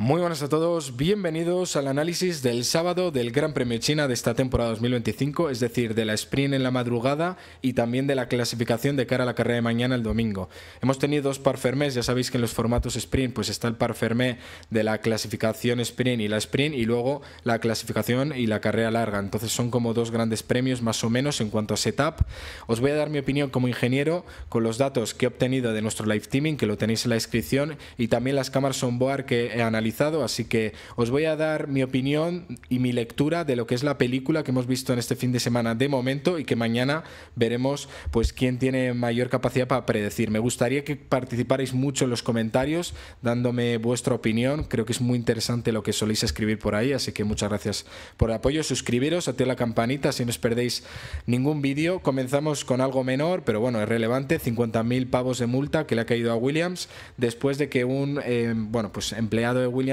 Muy buenas a todos, bienvenidos al análisis del sábado del Gran Premio China de esta temporada 2025, es decir, de la sprint en la madrugada y también de la clasificación de cara a la carrera de mañana el domingo. Hemos tenido dos par fermés, ya sabéis que en los formatos sprint pues está el par fermé de la clasificación sprint y la sprint y luego la clasificación y la carrera larga, entonces son como dos grandes premios más o menos en cuanto a setup. Os voy a dar mi opinión como ingeniero con los datos que he obtenido de nuestro live teaming, que lo tenéis en la descripción, y también las cámaras on-board que he analizado. Así que os voy a dar mi opinión y mi lectura de lo que es la película que hemos visto en este fin de semana de momento y que mañana veremos pues quién tiene mayor capacidad para predecir. Me gustaría que participarais mucho en los comentarios dándome vuestra opinión, creo que es muy interesante lo que soléis escribir por ahí, así que muchas gracias por el apoyo. Suscribiros, activad la campanita si no os perdéis ningún vídeo. Comenzamos con algo menor, pero bueno, es relevante, 50.000 pavos de multa que le ha caído a Williams después de que un empleado de Williams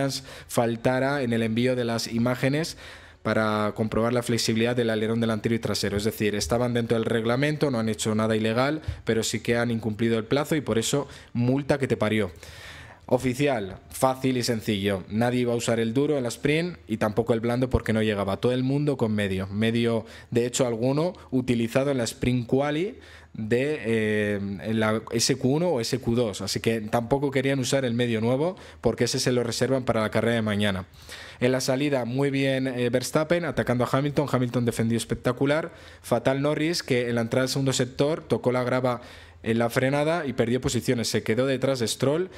faltara en el envío de las imágenes para comprobar la flexibilidad del alerón delantero y trasero. Es decir, estaban dentro del reglamento, no han hecho nada ilegal, pero sí que han incumplido el plazo y por eso multa que te parió. Oficial, fácil y sencillo. Nadie iba a usar el duro en la sprint y tampoco el blando porque no llegaba. Todo el mundo con medio. Medio, de hecho, alguno utilizado en la sprint quali de la SQ1 o SQ2. Así que tampoco querían usar el medio nuevo porque ese se lo reservan para la carrera de mañana. En la salida, muy bien Verstappen atacando a Hamilton. Hamilton defendió espectacular. Fatal Norris, que en la entrada del segundo sector tocó la grava en la frenada y perdió posiciones. Se quedó detrás de Stroll.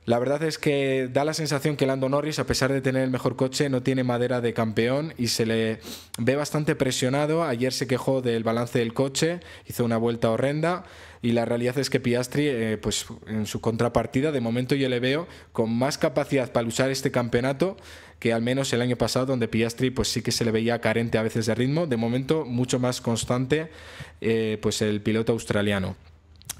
La verdad es que da la sensación que Lando Norris, a pesar de tener el mejor coche, no tiene madera de campeón y se le ve bastante presionado. Ayer se quejó del balance del coche, hizo una vuelta horrenda y la realidad es que Piastri, pues en su contrapartida, de momento yo le veo con más capacidad para luchar este campeonato que al menos el año pasado, donde Piastri pues sí que se le veía carente a veces de ritmo. De momento mucho más constante pues el piloto australiano.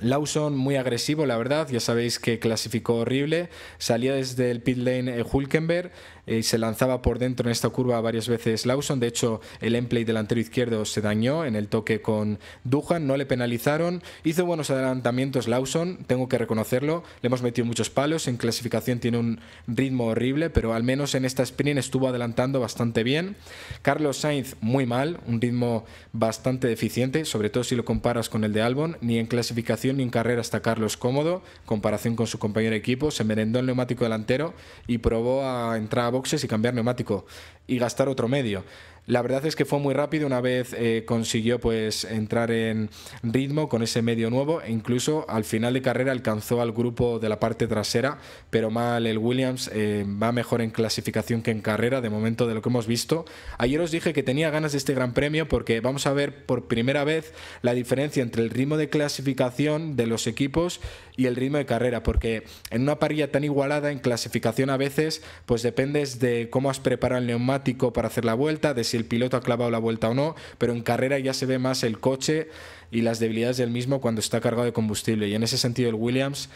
Lawson muy agresivo, la verdad, ya sabéis que clasificó horrible, salía desde el pit lane Hülkenberg y se lanzaba por dentro en esta curva varias veces Lawson. De hecho, el endplate delantero izquierdo se dañó en el toque con Doohan, no le penalizaron, hizo buenos adelantamientos Lawson, tengo que reconocerlo, le hemos metido muchos palos, en clasificación tiene un ritmo horrible, pero al menos en esta sprint estuvo adelantando bastante bien. Carlos Sainz muy mal, un ritmo bastante deficiente, sobre todo si lo comparas con el de Albon, ni en clasificación ni en carrera está Carlos cómodo, comparación con su compañero de equipo, se merendó el neumático delantero y probó a entrar a boxes y cambiar neumático y gastar otro medio. La verdad es que fue muy rápido una vez consiguió pues entrar en ritmo con ese medio nuevo e incluso al final de carrera alcanzó al grupo de la parte trasera, pero mal el Williams, va mejor en clasificación que en carrera de momento de lo que hemos visto. Ayer os dije que tenía ganas de este Gran Premio porque vamos a ver por primera vez la diferencia entre el ritmo de clasificación de los equipos y el ritmo de carrera, porque en una parrilla tan igualada en clasificación a veces pues dependes de cómo has preparado el neumático para hacer la vuelta, de si el piloto ha clavado la vuelta o no, pero en carrera ya se ve más el coche y las debilidades del mismo cuando está cargado de combustible, y en ese sentido el Williams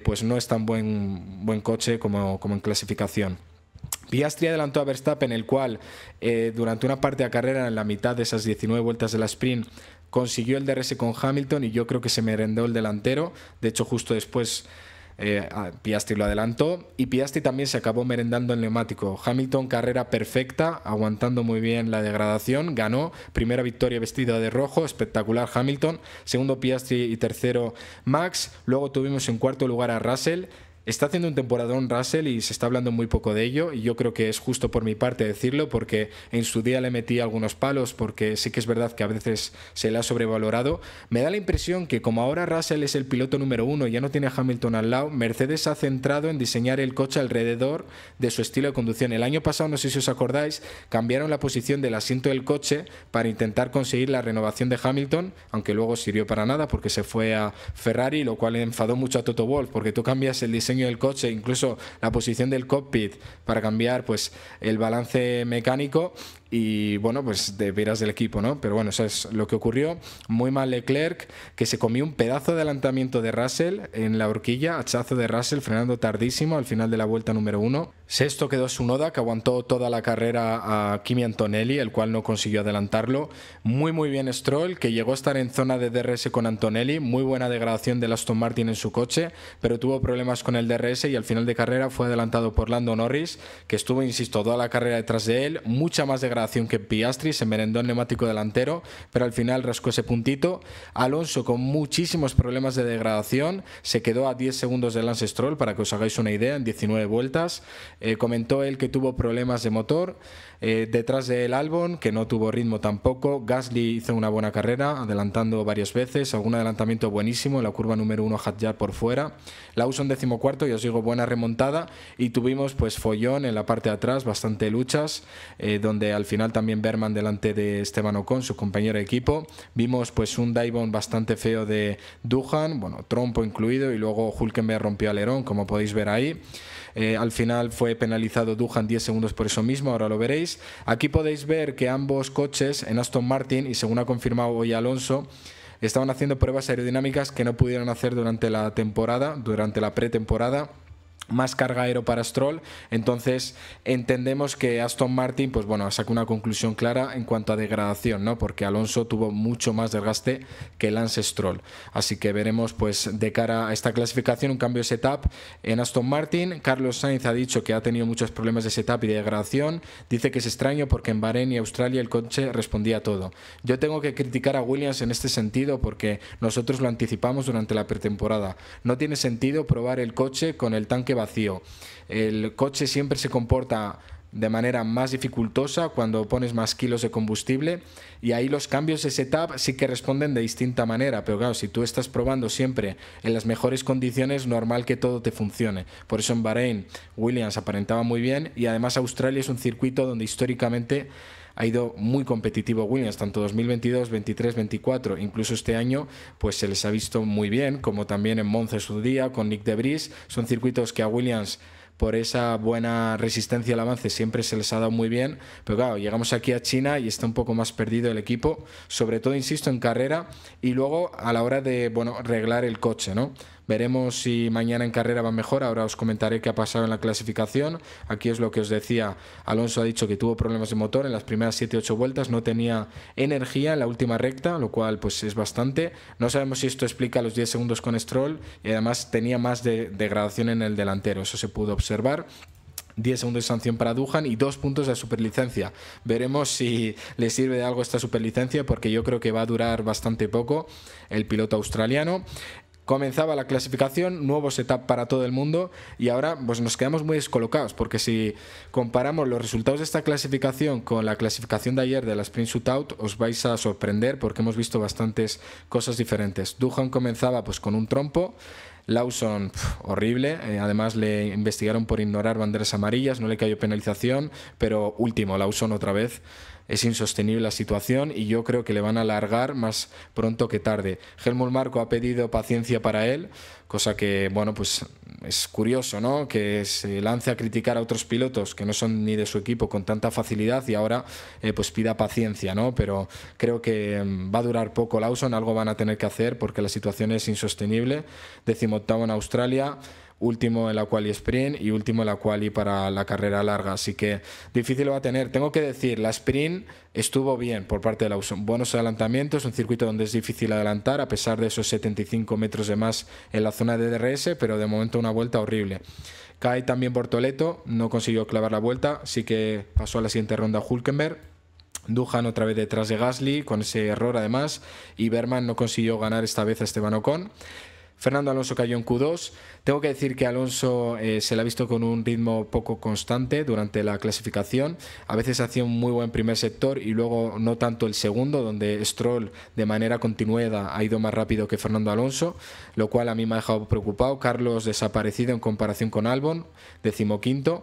pues no es tan buen coche como en clasificación. Piastri adelantó a Verstappen, el cual durante una parte de la carrera, en la mitad de esas 19 vueltas de la sprint, consiguió el DRS con Hamilton y yo creo que se merendó el delantero. De hecho, justo después Piastri lo adelantó y Piastri también se acabó merendando el neumático. Hamilton, carrera perfecta, aguantando muy bien la degradación, ganó, primera victoria vestida de rojo, espectacular Hamilton, segundo Piastri y tercero Max. Luego tuvimos en cuarto lugar a Russell. Está haciendo un temporadón Russell y se está hablando muy poco de ello, y yo creo que es justo por mi parte decirlo, porque en su día le metí algunos palos, porque sí que es verdad que a veces se le ha sobrevalorado. Me da la impresión que como ahora Russell es el piloto número uno y ya no tiene a Hamilton al lado, Mercedes ha centrado en diseñar el coche alrededor de su estilo de conducción. El año pasado, no sé si os acordáis, cambiaron la posición del asiento del coche para intentar conseguir la renovación de Hamilton, aunque luego sirvió para nada porque se fue a Ferrari, lo cual enfadó mucho a Toto Wolff, porque tú cambias el diseño del coche, incluso la posición del cockpit para cambiar pues el balance mecánico y bueno, pues de veras del equipo, ¿no? Pero bueno, eso es lo que ocurrió. Muy mal Leclerc, que se comió un pedazo de adelantamiento de Russell en la horquilla, hachazo de Russell frenando tardísimo al final de la vuelta número 1. Sexto quedó Tsunoda, que aguantó toda la carrera a Kimi Antonelli, el cual no consiguió adelantarlo. Muy bien Stroll, que llegó a estar en zona de DRS con Antonelli, muy buena degradación del Aston Martin en su coche, pero tuvo problemas con el el DRS y al final de carrera fue adelantado por Lando Norris, que estuvo, insisto, toda la carrera detrás de él, mucha más degradación que Piastri, se merendó el neumático delantero, pero al final rascó ese puntito. Alonso con muchísimos problemas de degradación, se quedó a 10 segundos de Lance Stroll, para que os hagáis una idea, en 19 vueltas. Comentó él que tuvo problemas de motor, detrás de él Albon, que no tuvo ritmo tampoco. Gasly hizo una buena carrera, adelantando varias veces, algún adelantamiento buenísimo en la curva número 1, Hadjar por fuera. Lawson 14º, y os digo, buena remontada, y tuvimos pues follón en la parte de atrás, bastante luchas, donde al final también Berman delante de Esteban Ocon, su compañero de equipo. Vimos pues un dive-on bastante feo de Doohan, bueno, trompo incluido, y luego Hülkenberg rompió alerón, como podéis ver ahí. Al final fue penalizado Doohan 10 segundos por eso mismo, ahora lo veréis. Aquí podéis ver que ambos coches en Aston Martin, y según ha confirmado hoy Alonso, estaban haciendo pruebas aerodinámicas que no pudieron hacer durante la temporada, durante la pretemporada. Más carga aero para Stroll, entonces entendemos que Aston Martin pues bueno, saca una conclusión clara en cuanto a degradación, ¿no? Porque Alonso tuvo mucho más desgaste que Lance Stroll, así que veremos pues de cara a esta clasificación un cambio de setup en Aston Martin. Carlos Sainz ha dicho que ha tenido muchos problemas de setup y de degradación, dice que es extraño porque en Bahrein y Australia el coche respondía a todo. Yo tengo que criticar a Williams en este sentido porque nosotros lo anticipamos durante la pretemporada, no tiene sentido probar el coche con el tanque vacío. El coche siempre se comporta de manera más dificultosa cuando pones más kilos de combustible, y ahí los cambios de setup sí que responden de distinta manera, pero claro, si tú estás probando siempre en las mejores condiciones, normal que todo te funcione. Por eso en Bahrein Williams aparentaba muy bien, y además Australia es un circuito donde históricamente ha ido muy competitivo Williams, tanto 2022, 23, 24, incluso este año, pues se les ha visto muy bien, como también en Monza en su día, con Nick de Vries. Son circuitos que a Williams, por esa buena resistencia al avance, siempre se les ha dado muy bien, pero claro, llegamos aquí a China y está un poco más perdido el equipo, sobre todo, insisto, en carrera y luego a la hora de, bueno, arreglar el coche, ¿no? Veremos si mañana en carrera va mejor, ahora os comentaré qué ha pasado en la clasificación. Aquí es lo que os decía, Alonso ha dicho que tuvo problemas de motor en las primeras 7-8 vueltas, no tenía energía en la última recta, lo cual pues es bastante. No sabemos si esto explica los 10 segundos con Stroll, y además tenía más de degradación en el delantero, eso se pudo observar. 10 segundos de sanción para Doohan y 2 puntos de superlicencia. Veremos si le sirve de algo esta superlicencia, porque yo creo que va a durar bastante poco el piloto australiano. Comenzaba la clasificación, nuevo setup para todo el mundo, y ahora pues nos quedamos muy descolocados, porque si comparamos los resultados de esta clasificación con la clasificación de ayer de la Sprint Shootout, os vais a sorprender porque hemos visto bastantes cosas diferentes. Doohan comenzaba pues con un trompo, Lawson horrible, además le investigaron por ignorar banderas amarillas, no le cayó penalización, pero último, Lawson otra vez. Es insostenible la situación y yo creo que le van a alargar más pronto que tarde. Helmut Marko ha pedido paciencia para él, cosa que, bueno, pues es curioso, ¿no? Que se lance a criticar a otros pilotos que no son ni de su equipo con tanta facilidad y ahora pues pida paciencia, ¿no? Pero creo que va a durar poco Lawson, algo van a tener que hacer porque la situación es insostenible. 18º en Australia, último en la quali sprint y último en la quali para la carrera larga, así que difícil lo va a tener. Tengo que decir, la sprint estuvo bien por parte de Lawson, buenos adelantamientos, un circuito donde es difícil adelantar a pesar de esos 75 metros de más en la zona de DRS, pero de momento una vuelta horrible. Cae también Bortoleto, no consiguió clavar la vuelta, sí que pasó a la siguiente ronda Hülkenberg. Doohan otra vez detrás de Gasly con ese error además, y Berman no consiguió ganar esta vez a Esteban Ocon. Fernando Alonso cayó en Q2. Tengo que decir que Alonso se le ha visto con un ritmo poco constante durante la clasificación. A veces hacía un muy buen primer sector y luego no tanto el segundo, donde Stroll de manera continuada ha ido más rápido que Fernando Alonso, lo cual a mí me ha dejado preocupado. Carlos desaparecido en comparación con Albon, 15º.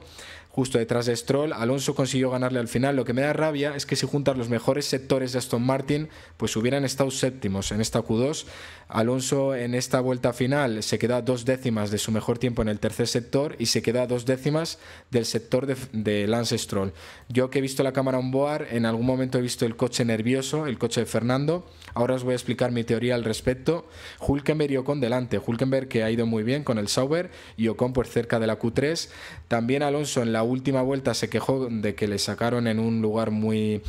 Justo detrás de Stroll, Alonso consiguió ganarle al final. Lo que me da rabia es que si juntas los mejores sectores de Aston Martin, pues hubieran estado séptimos en esta Q2. Alonso en esta vuelta final se queda a 2 décimas de su mejor tiempo en el tercer sector y se queda a 2 décimas del sector de Lance Stroll. Yo que he visto la cámara on board, en algún momento he visto el coche nervioso, el coche de Fernando. Ahora os voy a explicar mi teoría al respecto. Hülkenberg y Ocon delante. Hülkenberg que ha ido muy bien con el Sauber y Ocon por cerca de la Q3. También Alonso en la la última vuelta se quejó de que le sacaron en un lugar muy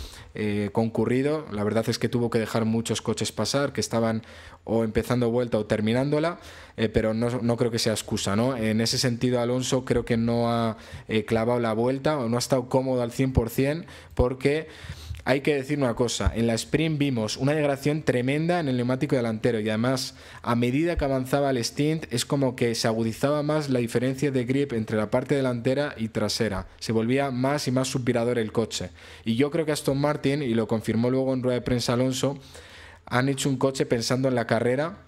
concurrido. La verdad es que tuvo que dejar muchos coches pasar, que estaban o empezando vuelta o terminándola, pero no creo que sea excusa, ¿no? En ese sentido, Alonso creo que no ha clavado la vuelta o no ha estado cómodo al 100%, porque hay que decir una cosa, en la sprint vimos una degradación tremenda en el neumático delantero y además a medida que avanzaba el stint es como que se agudizaba más la diferencia de grip entre la parte delantera y trasera, se volvía más y más suspirador el coche. Y yo creo que Aston Martin, y lo confirmó luego en rueda de prensa Alonso, han hecho un coche pensando en la carrera.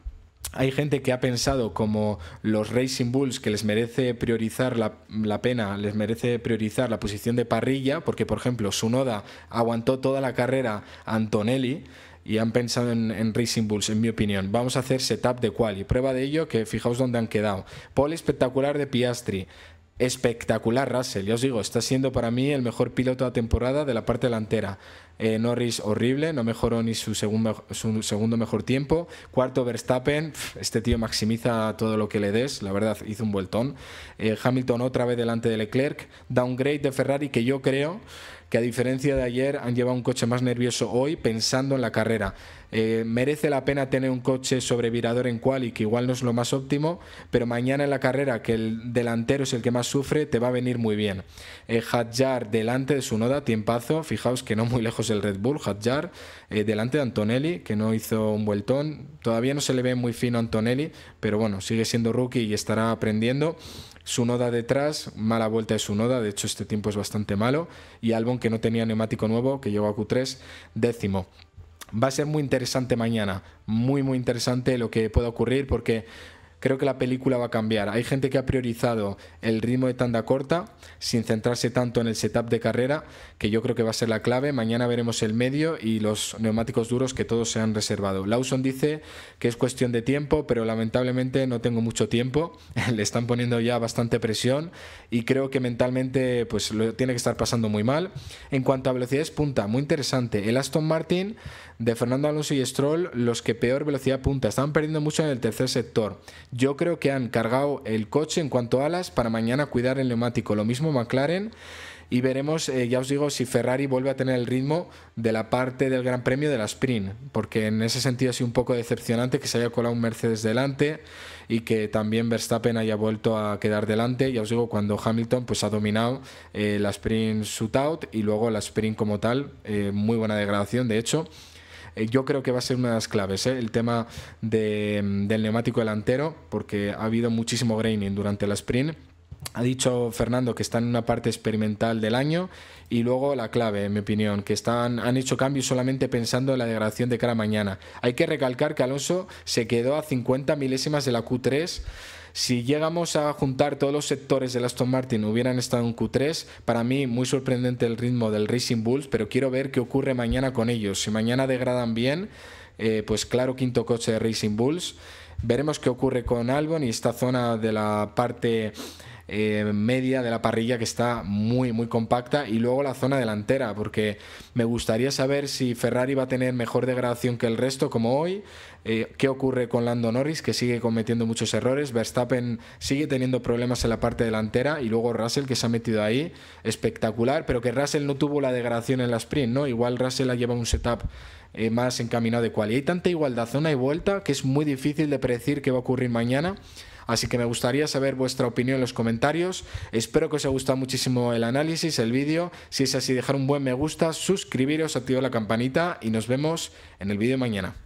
Hay gente que ha pensado como los Racing Bulls que les merece priorizar la pena, les merece priorizar la posición de parrilla, porque por ejemplo Tsunoda aguantó toda la carrera a Antonelli y han pensado en Racing Bulls, en mi opinión. Vamos a hacer setup de quali. Prueba de ello que fijaos dónde han quedado. Pole espectacular de Piastri. Espectacular Russell, ya os digo, está siendo para mí el mejor piloto de la temporada de la parte delantera. Norris horrible, no mejoró ni su segundo mejor tiempo. Cuarto Verstappen, este tío maximiza todo lo que le des, la verdad hizo un vueltón. Hamilton otra vez delante de Leclerc. Downgrade de Ferrari, que yo creo que a diferencia de ayer han llevado un coche más nervioso hoy pensando en la carrera. Merece la pena tener un coche sobrevirador en quali, que igual no es lo más óptimo, pero mañana en la carrera, que el delantero es el que más sufre, te va a venir muy bien. Hadjar delante de Tsunoda, tiempazo, fijaos que no muy lejos del Red Bull. Hadjar delante de Antonelli, que no hizo un vueltón, todavía no se le ve muy fino a Antonelli, pero bueno, sigue siendo rookie y estará aprendiendo. Tsunoda detrás, mala vuelta de Tsunoda, de hecho este tiempo es bastante malo, y Albon, que no tenía neumático nuevo, que llegó a Q3, décimo. Va a ser muy interesante mañana, muy interesante lo que pueda ocurrir, porque creo que la película va a cambiar. Hay gente que ha priorizado el ritmo de tanda corta sin centrarse tanto en el setup de carrera, que yo creo que va a ser la clave. Mañana veremos el medio y los neumáticos duros, que todos se han reservado. Lawson dice que es cuestión de tiempo, pero lamentablemente no tengo mucho tiempo. Le están poniendo ya bastante presión y creo que mentalmente pues lo tiene que estar pasando muy mal. En cuanto a velocidades punta, muy interesante. El Aston Martin de Fernando Alonso y Stroll, los que peor velocidad punta, estaban perdiendo mucho en el tercer sector. Yo creo que han cargado el coche en cuanto a alas para mañana cuidar el neumático. Lo mismo McLaren. Y veremos, ya os digo, si Ferrari vuelve a tener el ritmo de la parte del Gran Premio de la sprint, porque en ese sentido ha sido un poco decepcionante que se haya colado un Mercedes delante y que también Verstappen haya vuelto a quedar delante. Ya os digo, cuando Hamilton pues ha dominado la sprint shootout y luego la sprint como tal, muy buena degradación de hecho. Yo creo que va a ser una de las claves, el tema del neumático delantero, porque ha habido muchísimo graining durante la sprint. Ha dicho Fernando que está en una parte experimental del año, y luego la clave, en mi opinión, que han hecho cambios solamente pensando en la degradación de cara a mañana. Hay que recalcar que Alonso se quedó a 50 milésimas de la Q3. Si llegamos a juntar todos los sectores del Aston Martin hubieran estado en Q3, para mí muy sorprendente el ritmo del Racing Bulls, pero quiero ver qué ocurre mañana con ellos. Si mañana degradan bien, pues claro, quinto coche de Racing Bulls. Veremos qué ocurre con Albon y esta zona de la parte media de la parrilla, que está muy compacta, y luego la zona delantera, porque me gustaría saber si Ferrari va a tener mejor degradación que el resto como hoy, qué ocurre con Lando Norris, que sigue cometiendo muchos errores, Verstappen sigue teniendo problemas en la parte delantera, y luego Russell, que se ha metido ahí, espectacular, pero que Russell no tuvo la degradación en la sprint, ¿no? Igual Russell ha llevado un setup más encaminado de quali. Hay tanta igualdad zona y vuelta que es muy difícil de predecir qué va a ocurrir mañana. Así que me gustaría saber vuestra opinión en los comentarios. Espero que os haya gustado muchísimo el análisis, el vídeo. Si es así, dejar un buen me gusta, suscribiros, activar la campanita y nos vemos en el vídeo de mañana.